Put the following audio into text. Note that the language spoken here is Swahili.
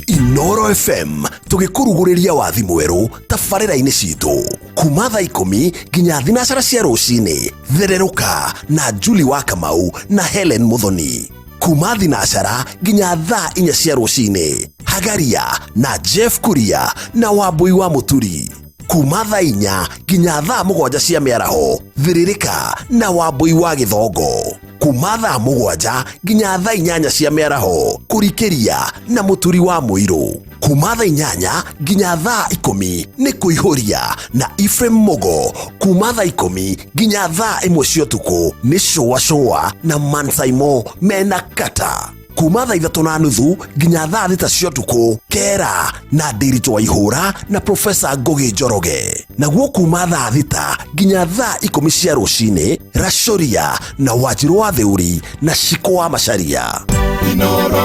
Inooro FM tugikurugureria wathi mweru tafarira-ini citu kuma thaa 10 nginya thinacara cia rucini. Thereruka na Julie wa Kamau na Helen Muthoni. Kuma thinacara nginya thaa 4 cia rucini. Hagaria na Jeff Kuria na Wambui wa Muturi. Kuma thaa 4 nginya thaa 7 cia miaraho. Thiririka na Wambui wa Githongo. Kuma thaa 7 nginya thaa 8 cia miaraho. Kurikiria na Muturi wa Muiru. Kuma thaa 8 nginya thaa 10 ni kuihuria na Ephraim Mogo. Kuma thaa 10 nginya thaa 1 cia utuku ni showa na Mansaimo mena kata. Kuma thaa 3:30 nginya thaa 6 cia utuku Kera na Ndiritu Waihura na Profesa Ngugi Njoroge. Naguo kuma thaa 6 nginya thaa 10 cia rucini Racoria na Wanjiru wa Theuri na Shiko wa Macharia. Inooro